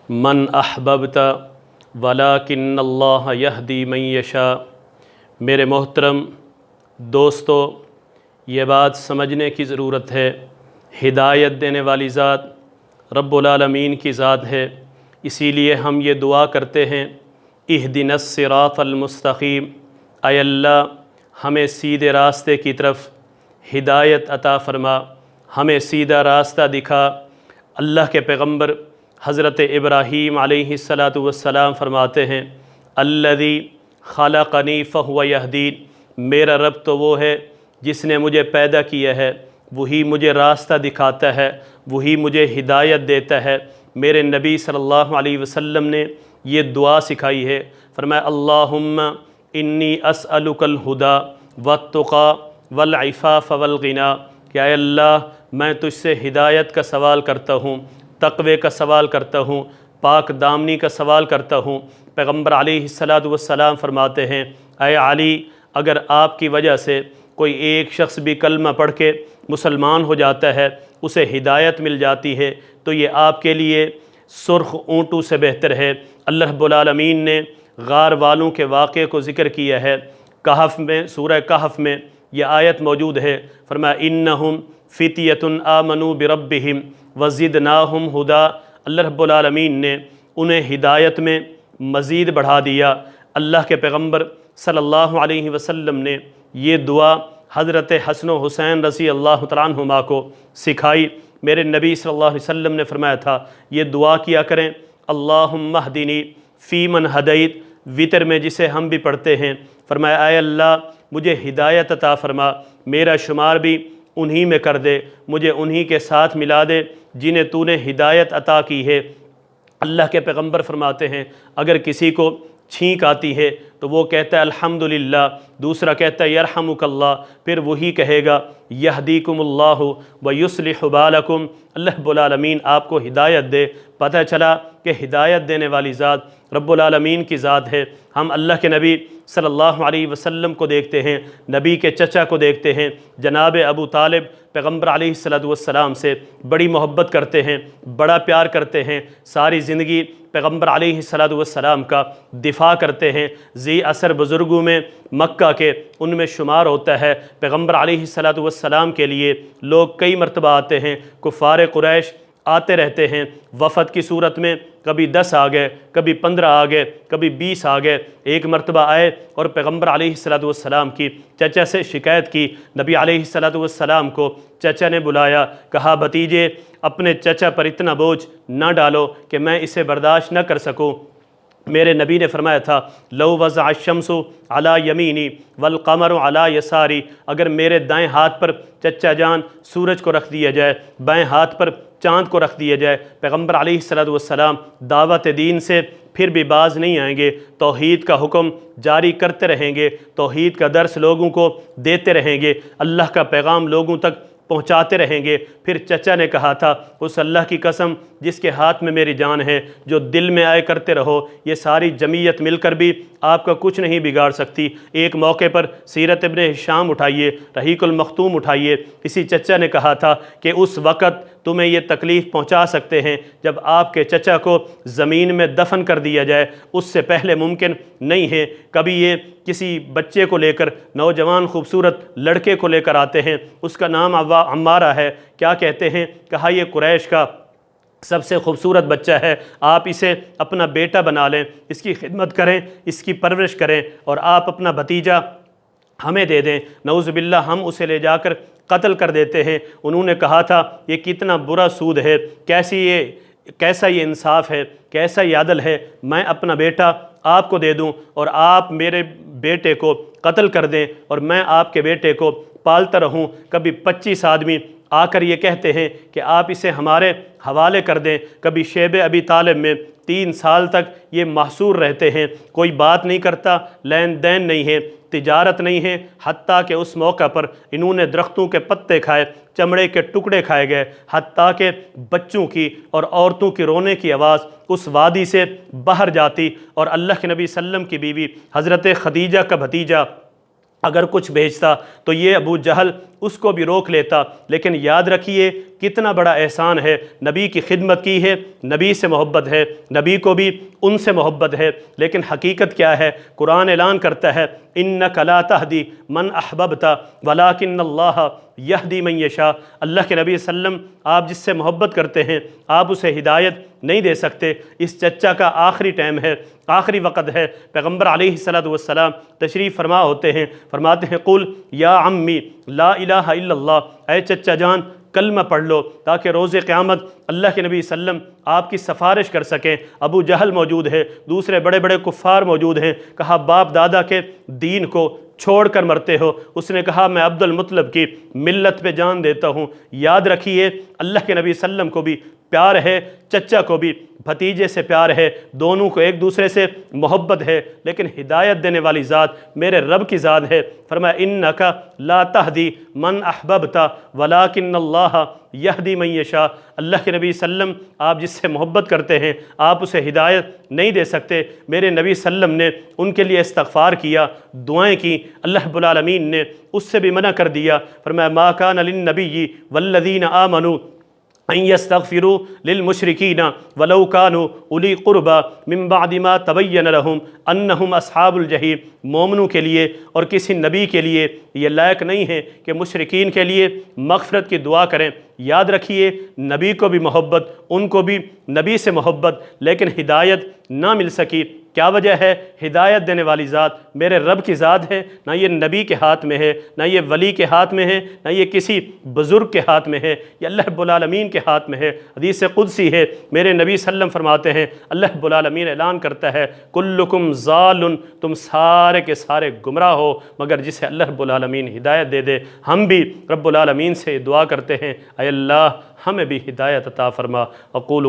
من احببت ولکن اللہ یہدی من یشاء۔ میرے محترم دوستو، یہ بات سمجھنے کی ضرورت ہے، ہدایت دینے والی ذات رب العالمین کی ذات ہے۔ اسی لیے ہم یہ دعا کرتے ہیں، اہدنا الصراط المستقیم، اے اللہ ہمیں سیدھے راستے کی طرف ہدایت عطا فرما، ہمیں سیدھا راستہ دکھا۔ اللہ کے پیغمبر حضرت ابراہیم علیہ السلام فرماتے ہیں، الذی خلقنی فہو یہدین، میرا رب تو وہ ہے جس نے مجھے پیدا کیا ہے، وہی مجھے راستہ دکھاتا ہے، وہی مجھے ہدایت دیتا ہے۔ میرے نبی صلی اللہ علیہ وسلم نے یہ دعا سکھائی ہے، فرمایا اللہم انی اسألک الہدی والتقی والعفاف والغنی، کہ اے اللہ میں تجھ سے ہدایت کا سوال کرتا ہوں، تقوی کا سوال کرتا ہوں، پاک دامنی کا سوال کرتا ہوں۔ پیغمبر علیہ السلام فرماتے ہیں، اے علی، اگر آپ کی وجہ سے کوئی ایک شخص بھی کلمہ پڑھ کے مسلمان ہو جاتا ہے، اسے ہدایت مل جاتی ہے، تو یہ آپ کے لیے سرخ اونٹوں سے بہتر ہے۔ اللہ رب العالمین نے غار والوں کے واقعے کو ذکر کیا ہے، کہف میں، سورہ کہف میں یہ آیت موجود ہے، فرمایا انہم فتیۃ آمنوا بربہم وزدناہم ہدی۔ اللہ رب العالمین نے انہیں ہدایت میں مزید بڑھا دیا۔ اللہ کے پیغمبر صلی اللہ علیہ وسلم نے یہ دعا حضرت حسن و حسین رضی اللہ تعالیٰ عنہما کو سکھائی۔ میرے نبی صلی اللہ علیہ وسلم نے فرمایا تھا یہ دعا کیا کریں، اللہم اہدنی فی من ہدیت، وتر میں جسے ہم بھی پڑھتے ہیں، فرمایا اے اللہ مجھے ہدایت عطا فرما، میرا شمار بھی انہی میں کر دے، مجھے انہی کے ساتھ ملا دے جنہیں تو نے ہدایت عطا کی ہے۔ اللہ کے پیغمبر فرماتے ہیں اگر کسی کو چھینک آتی ہے تو وہ کہتا ہے الحمدللہ، دوسرا کہتا ہے یرحمک اللہ، پھر وہی کہے گا یہدیکم اللہ ویصلح بالکم، اللہ رب العالمین آپ کو ہدایت دے۔ پتہ چلا کہ ہدایت دینے والی ذات رب العالمین کی ذات ہے۔ ہم اللہ کے نبی صلی اللہ علیہ وسلم کو دیکھتے ہیں، نبی کے چچا کو دیکھتے ہیں، جناب ابو طالب پیغمبر علیہ السلام سے بڑی محبت کرتے ہیں، بڑا پیار کرتے ہیں، ساری زندگی پیغمبر علیہ السلام کا دفاع کرتے ہیں۔ ذی اثر بزرگوں میں مکہ کے ان میں شمار ہوتا ہے۔ پیغمبر علیہ السلام کے لیے لوگ کئی مرتبہ آتے ہیں، کفار قریش آتے رہتے ہیں وفد کی صورت میں، کبھی 10 آ گئے، کبھی 15 آ گئے، کبھی 20 آ گئے۔ ایک مرتبہ آئے اور پیغمبر علیہ السلام کی چچا سے شکایت کی، نبی علیہ السلام کو چچا نے بلایا، کہا بھتیجے اپنے چچا پر اتنا بوجھ نہ ڈالو کہ میں اسے برداشت نہ کر سکوں۔ میرے نبی نے فرمایا تھا لو وضع الشمس علی یمینی والقمر علی یساری، اگر میرے دائیں ہاتھ پر چچا جان سورج کو رکھ دیا جائے، بائیں ہاتھ پر چاند کو رکھ دیا جائے، پیغمبر علیہ السلام دعوت دین سے پھر بھی باز نہیں آئیں گے، توحید کا حکم جاری کرتے رہیں گے، توحید کا درس لوگوں کو دیتے رہیں گے، اللہ کا پیغام لوگوں تک پہنچاتے رہیں گے۔ پھر چچا نے کہا تھا اس اللہ کی قسم جس کے ہاتھ میں میری جان ہے، جو دل میں آئے کرتے رہو، یہ ساری جمعیت مل کر بھی آپ کا کچھ نہیں بگاڑ سکتی۔ ایک موقع پر سیرت ابن ہشام اٹھائیے، رحیق المختوم اٹھائیے، اسی چچا نے کہا تھا کہ اس وقت تمہیں یہ تکلیف پہنچا سکتے ہیں جب آپ کے چچا کو زمین میں دفن کر دیا جائے، اس سے پہلے ممکن نہیں ہے۔ کبھی یہ کسی بچے کو لے کر، نوجوان خوبصورت لڑکے کو لے کر آتے ہیں، اس کا نام عمارہ ہے، کیا کہتے ہیں؟ کہا یہ قریش کا سب سے خوبصورت بچہ ہے، آپ اسے اپنا بیٹا بنا لیں، اس کی خدمت کریں، اس کی پرورش کریں، اور آپ اپنا بھتیجا ہمیں دے دیں، نعوذ باللہ ہم اسے لے جا کر قتل کر دیتے ہیں۔ انہوں نے کہا تھا یہ کتنا برا سود ہے، کیسا یہ انصاف ہے، کیسا یہ عدل ہے، میں اپنا بیٹا آپ کو دے دوں اور آپ میرے بیٹے کو قتل کر دیں اور میں آپ کے بیٹے کو پالتا رہوں۔ کبھی 25 آدمی آ کر یہ کہتے ہیں کہ آپ اسے ہمارے حوالے کر دیں۔ کبھی شیب ابی طالب میں 3 سال تک یہ محصور رہتے ہیں، کوئی بات نہیں کرتا، لین دین نہیں ہے، تجارت نہیں ہے، حتیٰ کہ اس موقع پر انہوں نے درختوں کے پتے کھائے، چمڑے کے ٹکڑے کھائے گئے، حتیٰ کہ بچوں کی اور عورتوں کی رونے کی آواز اس وادی سے باہر جاتی، اور اللہ کے نبی صلی اللہ علیہ وسلم کی بیوی حضرت خدیجہ کا بھتیجا اگر کچھ بھیجتا تو یہ ابو جہل اس کو بھی روک لیتا، لیکن یاد رکھیے کتنا بڑا احسان ہے، نبی کی خدمت کی ہے، نبی سے محبت ہے، نبی کو بھی ان سے محبت ہے، لیکن حقیقت کیا ہے؟ قرآن اعلان کرتا ہے اِنَّكَ لَا تَهْدِي مَنْ أَحْبَبْتَ وَلَكِنَّ اللَّهَ يَهْدِي مَنْ يَشَاءُ۔ اللہ کے نبی صلی اللہ علیہ وسلم آپ جس سے محبت کرتے ہیں آپ اسے ہدایت نہیں دے سکتے۔ اس چچا کا آخری ٹائم ہے، آخری وقت ہے، پیغمبر علیہ السلام تشریف فرما ہوتے ہیں، فرماتے ہیں قُلْ یا عمی لا الہ الا اللہ، اے چچا جان کلمہ پڑھ لو تاکہ روز قیامت اللہ کے نبی صلی اللہ علیہ وسلم آپ کی سفارش کر سکیں۔ ابو جہل موجود ہے، دوسرے بڑے بڑے کفار موجود ہیں، کہا باپ دادا کے دین کو چھوڑ کر مرتے ہو؟ اس نے کہا میں عبد المطلب کی ملت پہ جان دیتا ہوں۔ یاد رکھیے اللہ کے نبی صلی اللہ علیہ وسلم کو بھی پیار ہے، چچا کو بھی بھتیجے سے پیار ہے، دونوں کو ایک دوسرے سے محبت ہے، لیکن ہدایت دینے والی ذات میرے رب کی ذات ہے۔ فرمایا انک لا تہدی من احببت ولکن اللہ یہدی من یشاء۔ اللہ کے نبی صلی اللہ علیہ وسلم آپ جس سے محبت کرتے ہیں آپ اسے ہدایت نہیں دے سکتے۔ میرے نبی صلی اللہ علیہ وسلم نے ان کے لیے استغفار کیا، دعائیں کی، اللہ رب العالمین نے اس سے بھی منع کر دیا۔ فرمایا ما کان للنبی والذین آمنوا ان یستغفروا للمشرکین ولو کانوا اولی قربی من بعد ما تبین لہم انہم اصحاب الجحیم۔ مومنوں کے لیے اور کسی نبی کے لیے یہ لائق نہیں ہے کہ مشرکین کے لیے مغفرت کی دعا کریں۔ یاد رکھیے نبی کو بھی محبت، ان کو بھی نبی سے محبت، لیکن ہدایت نہ مل سکی۔ کیا وجہ ہے؟ ہدایت دینے والی ذات میرے رب کی ذات ہے، نہ یہ نبی کے ہاتھ میں ہے، نہ یہ ولی کے ہاتھ میں ہے، نہ یہ کسی بزرگ کے ہاتھ میں ہے، یہ اللہ رب العالمین کے ہاتھ میں ہے۔ حدیث قدسی ہے، میرے نبی صلی اللہ علیہ وسلم فرماتے ہیں اللہ رب العالمین اعلان کرتا ہے کلکم ضال، تم سارے کے سارے گمراہ ہو مگر جسے اللہ رب العالمین ہدایت دے دے۔ ہم بھی رب العالمین سے دعا کرتے ہیں اے اللہ ہمیں بھی ہدایت عطا فرما۔ اقول